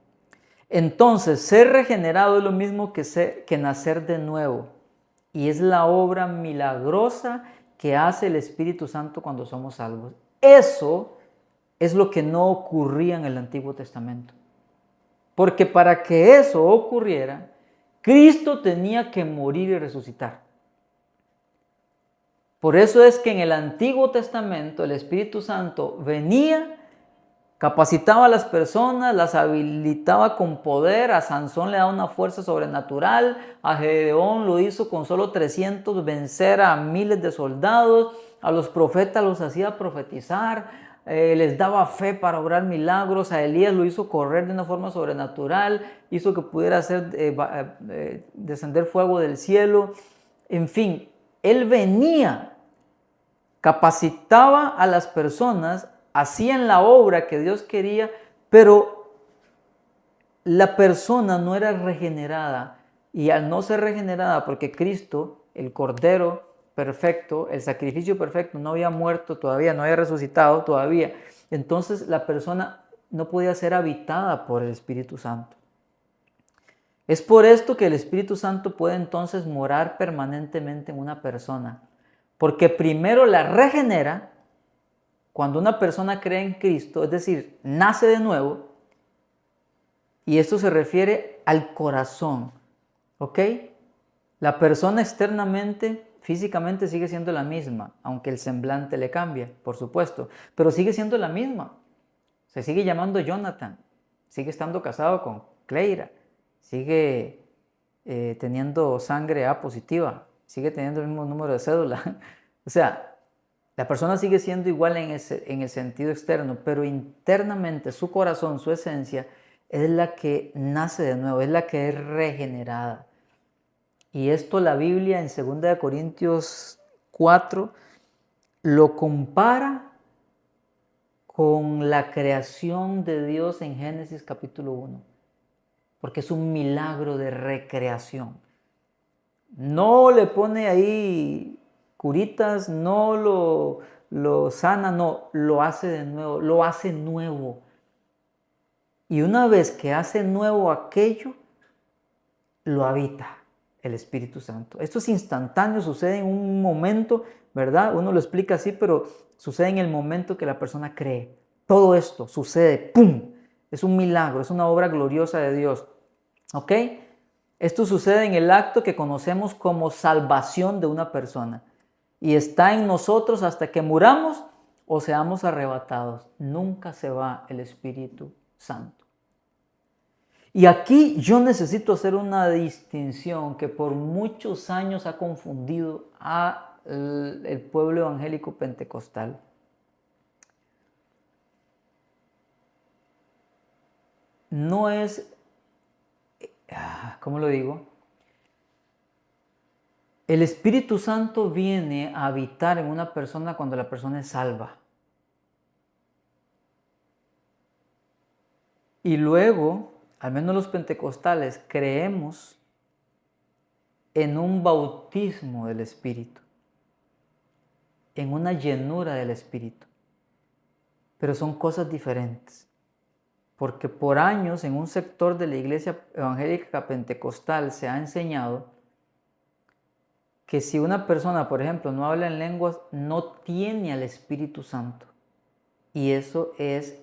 Entonces, ser regenerado es lo mismo que nacer de nuevo. Y es la obra milagrosa que hace el Espíritu Santo cuando somos salvos. Eso es lo que no ocurría en el Antiguo Testamento. Porque para que eso ocurriera, Cristo tenía que morir y resucitar. Por eso es que en el Antiguo Testamento el Espíritu Santo venía, capacitaba a las personas, las habilitaba con poder. A Sansón le daba una fuerza sobrenatural, a Gedeón lo hizo con solo 300 vencer a miles de soldados, a los profetas los hacía profetizar, les daba fe para obrar milagros, a Elías lo hizo correr de una forma sobrenatural, hizo que pudiera descender fuego del cielo. En fin, él venía, capacitaba a las personas, hacían la obra que Dios quería, pero la persona no era regenerada, y al no ser regenerada, porque Cristo, el Cordero perfecto, el sacrificio perfecto, no había muerto todavía, no había resucitado todavía, entonces la persona no podía ser habitada por el Espíritu Santo. Es por esto que el Espíritu Santo puede entonces morar permanentemente en una persona, porque primero la regenera. Cuando una persona cree en Cristo, es decir, nace de nuevo, y esto se refiere al corazón, ¿ok? La persona externamente, físicamente sigue siendo la misma, aunque el semblante le cambia, por supuesto, pero sigue siendo la misma. Se sigue llamando Jonathan, sigue estando casado con Cleira, sigue teniendo sangre A positiva, sigue teniendo el mismo número de cédula. O sea, la persona sigue siendo igual en el sentido externo, pero internamente su corazón, su esencia, es la que nace de nuevo, es la que es regenerada. Y esto la Biblia en 2 Corintios 4 lo compara con la creación de Dios en Génesis capítulo 1, porque es un milagro de recreación. No le pone ahí curitas, no lo sana, no, lo hace de nuevo, lo hace nuevo. Y una vez que hace nuevo aquello, lo habita el Espíritu Santo. Esto es instantáneo, sucede en un momento, ¿verdad? Uno lo explica así, pero sucede en el momento que la persona cree. Todo esto sucede, ¡pum! Es un milagro, es una obra gloriosa de Dios. ¿Ok? Esto sucede en el acto que conocemos como salvación de una persona. Y está en nosotros hasta que muramos o seamos arrebatados. Nunca se va el Espíritu Santo. Y aquí yo necesito hacer una distinción que por muchos años ha confundido al pueblo evangélico pentecostal. No es, ¿cómo lo digo? El Espíritu Santo viene a habitar en una persona cuando la persona es salva. Y luego, al menos los pentecostales, creemos en un bautismo del Espíritu, en una llenura del Espíritu. Pero son cosas diferentes. Porque por años en un sector de la iglesia evangélica pentecostal se ha enseñado que si una persona, por ejemplo, no habla en lenguas, no tiene al Espíritu Santo. Y eso es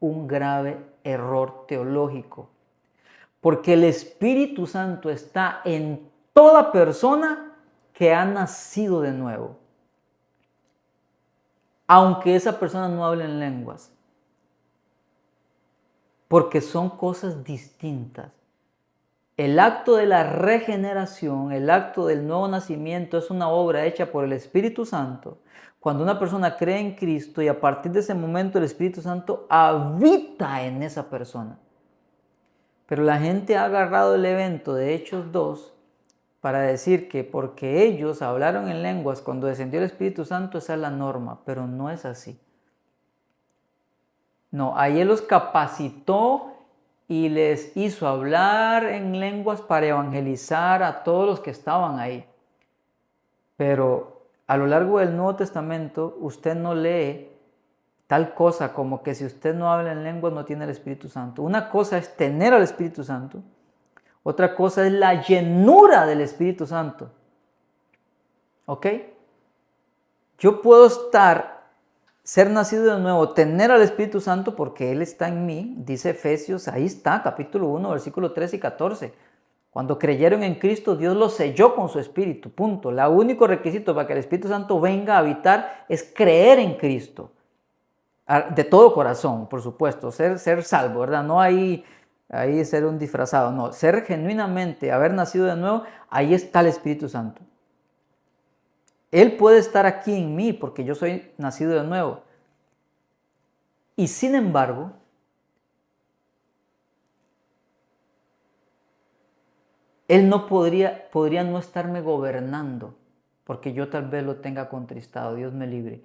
un grave error teológico. Porque el Espíritu Santo está en toda persona que ha nacido de nuevo. Aunque esa persona no hable en lenguas. Porque son cosas distintas. El acto de la regeneración, el acto del nuevo nacimiento es una obra hecha por el Espíritu Santo. Cuando una persona cree en Cristo y a partir de ese momento el Espíritu Santo habita en esa persona. Pero la gente ha agarrado el evento de Hechos 2 para decir que porque ellos hablaron en lenguas cuando descendió el Espíritu Santo, esa es la norma, pero no es así. No, ahí Él los capacitó y les hizo hablar en lenguas para evangelizar a todos los que estaban ahí. Pero a lo largo del Nuevo Testamento usted no lee tal cosa como que si usted no habla en lenguas no tiene el Espíritu Santo. Una cosa es tener al Espíritu Santo, otra cosa es la llenura del Espíritu Santo. ¿Ok? Yo puedo ser nacido de nuevo, tener al Espíritu Santo porque Él está en mí, dice Efesios, ahí está, capítulo 1, versículos 13 y 14. Cuando creyeron en Cristo, Dios los selló con su Espíritu, punto. El único requisito para que el Espíritu Santo venga a habitar es creer en Cristo. De todo corazón, por supuesto, ser salvo, ¿verdad? No ahí ser un disfrazado, no, ser genuinamente, haber nacido de nuevo, ahí está el Espíritu Santo. Él puede estar aquí en mí porque yo soy nacido de nuevo. Y sin embargo, Él no podría no estarme gobernando porque yo tal vez lo tenga contristado, Dios me libre.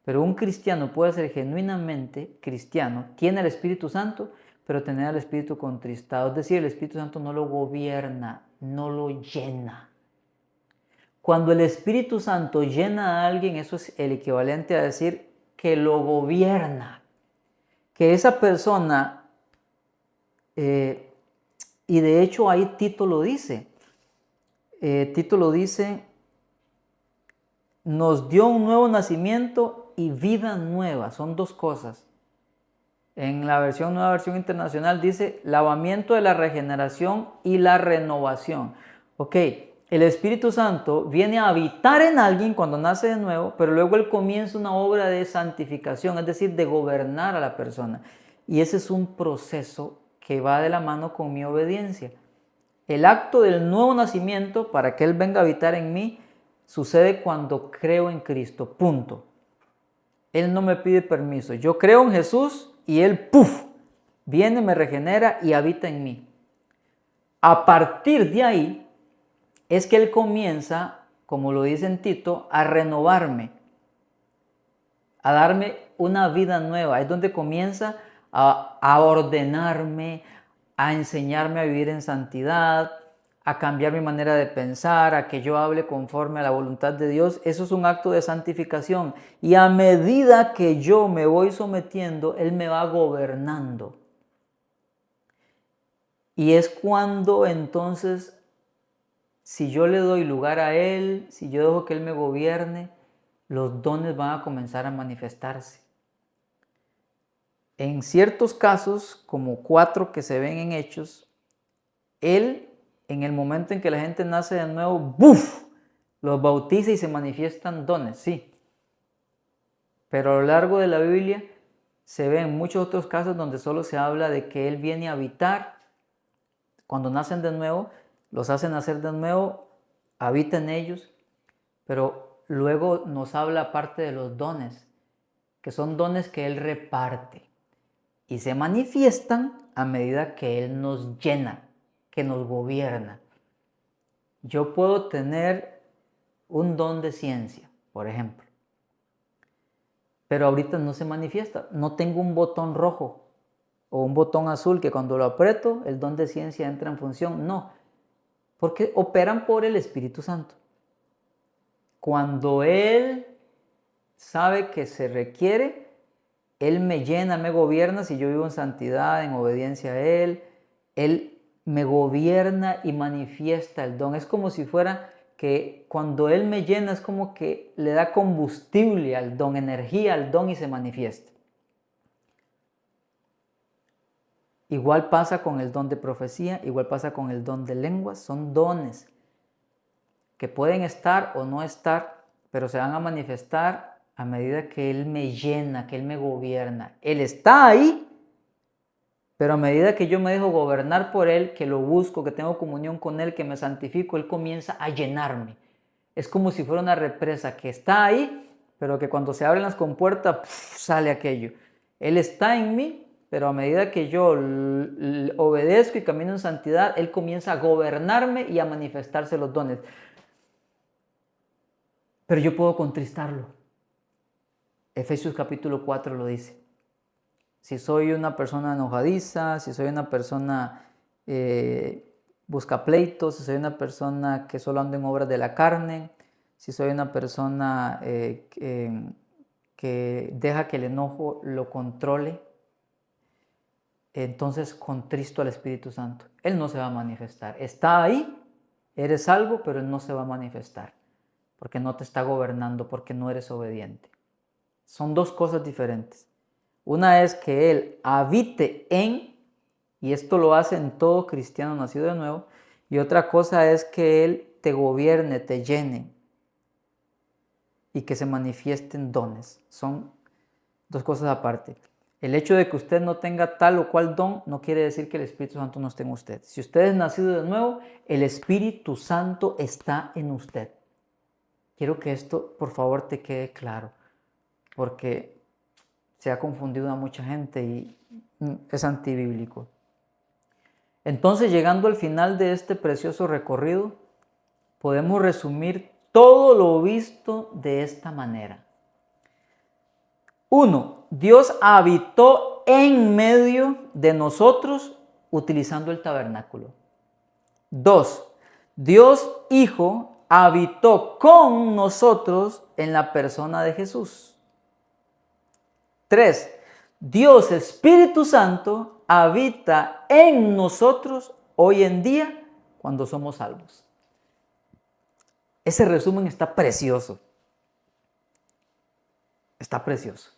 Pero un cristiano puede ser genuinamente cristiano, tiene el Espíritu Santo, pero tener al Espíritu contristado. Es decir, el Espíritu Santo no lo gobierna, no lo llena. Cuando el Espíritu Santo llena a alguien, eso es el equivalente a decir que lo gobierna. Que esa persona, y de hecho ahí Tito lo dice, nos dio un nuevo nacimiento y vida nueva, son dos cosas. En la nueva versión internacional dice lavamiento de la regeneración y la renovación. Ok, el Espíritu Santo viene a habitar en alguien cuando nace de nuevo, pero luego él comienza una obra de santificación, es decir, de gobernar a la persona. Y ese es un proceso que va de la mano con mi obediencia. El acto del nuevo nacimiento, para que Él venga a habitar en mí, sucede cuando creo en Cristo, punto. Él no me pide permiso. Yo creo en Jesús y Él, ¡puf!, viene, me regenera y habita en mí. A partir de ahí es que Él comienza, como lo dice en Tito, a renovarme, a darme una vida nueva. Es donde comienza a ordenarme, a enseñarme a vivir en santidad, a cambiar mi manera de pensar, a que yo hable conforme a la voluntad de Dios. Eso es un acto de santificación. Y a medida que yo me voy sometiendo, Él me va gobernando. Y es cuando entonces, si yo le doy lugar a Él, si yo dejo que Él me gobierne, los dones van a comenzar a manifestarse. En ciertos casos, como 4 que se ven en Hechos, Él, en el momento en que la gente nace de nuevo, ¡buf!, los bautiza y se manifiestan dones, sí. Pero a lo largo de la Biblia se ven muchos otros casos donde solo se habla de que Él viene a habitar. Cuando nacen de nuevo, los hace nacer de nuevo, habita en ellos, pero luego nos habla aparte de los dones, que son dones que Él reparte y se manifiestan a medida que Él nos llena, que nos gobierna. Yo puedo tener un don de ciencia, por ejemplo, pero ahorita no se manifiesta. No tengo un botón rojo o un botón azul que cuando lo aprieto el don de ciencia entra en función. No, porque operan por el Espíritu Santo. Cuando Él sabe que se requiere, Él me llena, me gobierna. Si yo vivo en santidad, en obediencia a Él me gobierna y manifiesta el don. Es como si fuera que cuando Él me llena es como que le da combustible al don, energía al don y se manifiesta. Igual pasa con el don de profecía, igual pasa con el don de lenguas. Son dones que pueden estar o no estar, pero se van a manifestar a medida que Él me llena, que Él me gobierna. Él está ahí, pero a medida que yo me dejo gobernar por Él, que lo busco, que tengo comunión con Él, que me santifico, Él comienza a llenarme. Es como si fuera una represa que está ahí, pero que cuando se abren las compuertas, sale aquello. Él está en mí, pero a medida que yo obedezco y camino en santidad, Él comienza a gobernarme y a manifestarse los dones. Pero yo puedo contristarlo. Efesios capítulo 4 lo dice. Si soy una persona enojadiza, si soy una persona busca pleitos, si soy una persona que solo ando en obras de la carne, si soy una persona que deja que el enojo lo controle, entonces contristo al Espíritu Santo. Él no se va a manifestar. Está ahí, eres salvo, pero Él no se va a manifestar, porque no te está gobernando, porque no eres obediente. Son dos cosas diferentes. Una es que Él habite en, y esto lo hace en todo cristiano nacido de nuevo, y otra cosa es que Él te gobierne, te llene, y que se manifiesten dones. Son dos cosas aparte. El hecho de que usted no tenga tal o cual don no quiere decir que el Espíritu Santo no esté en usted. Si usted es nacido de nuevo, el Espíritu Santo está en usted. Quiero que esto, por favor, te quede claro, porque se ha confundido a mucha gente y es antibíblico. Entonces, llegando al final de este precioso recorrido, podemos resumir todo lo visto de esta manera. 1. Dios habitó en medio de nosotros utilizando el tabernáculo. 2. Dios Hijo habitó con nosotros en la persona de Jesús. 3. Dios Espíritu Santo habita en nosotros hoy en día cuando somos salvos. Ese resumen está precioso. Está precioso.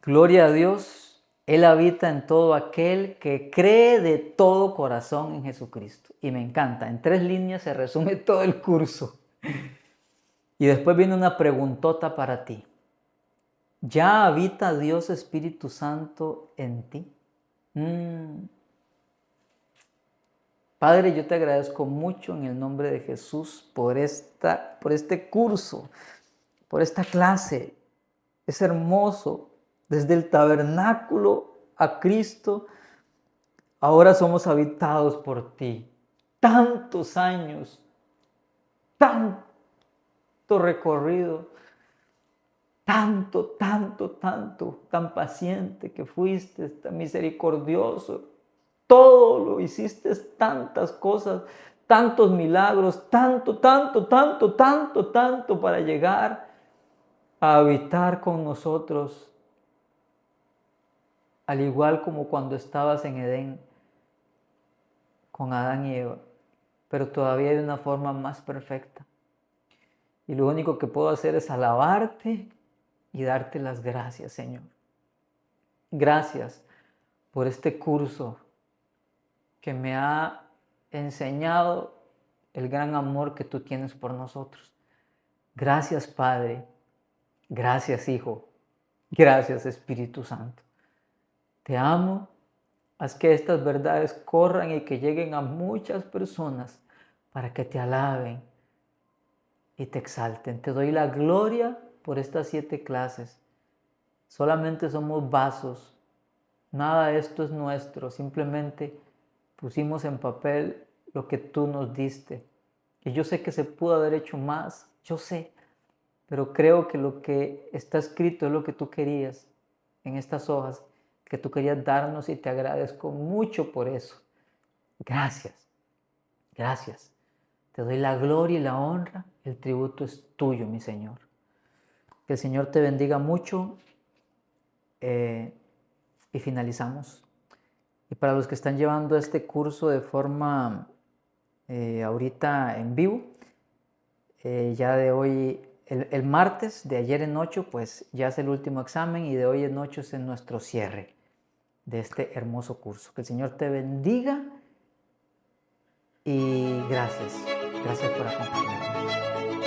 Gloria a Dios, Él habita en todo aquel que cree de todo corazón en Jesucristo. Y me encanta, en 3 líneas se resume todo el curso. Y después viene una preguntota para ti. ¿Ya habita Dios Espíritu Santo en ti? Padre, yo te agradezco mucho en el nombre de Jesús por este curso, por esta clase. Es hermoso. Desde el tabernáculo a Cristo, ahora somos habitados por ti. Tantos años, tanto recorrido, tanto, tan paciente que fuiste, tan misericordioso. Todo lo hiciste, tantas cosas, tantos milagros, tanto para llegar a habitar con nosotros. Al igual como cuando estabas en Edén con Adán y Eva, pero todavía de una forma más perfecta. Y lo único que puedo hacer es alabarte y darte las gracias, Señor. Gracias por este curso que me ha enseñado el gran amor que tú tienes por nosotros. Gracias, Padre. Gracias, Hijo. Gracias, Espíritu Santo. Te amo, haz que estas verdades corran y que lleguen a muchas personas para que te alaben y te exalten. Te doy la gloria por estas 7 clases. Solamente somos vasos, nada de esto es nuestro, simplemente pusimos en papel lo que tú nos diste. Y yo sé que se pudo haber hecho más, yo sé, pero creo que lo que está escrito es lo que tú querías en estas hojas, que tú querías darnos, y te agradezco mucho por eso. Gracias, gracias. Te doy la gloria y la honra, el tributo es tuyo, mi Señor. Que el Señor te bendiga mucho y finalizamos. Y para los que están llevando este curso de forma ahorita en vivo, ya de hoy, el martes, de ayer en 8, pues ya es el último examen, y de hoy en 8 es en nuestro cierre de este hermoso curso. Que el Señor te bendiga y gracias por acompañarnos.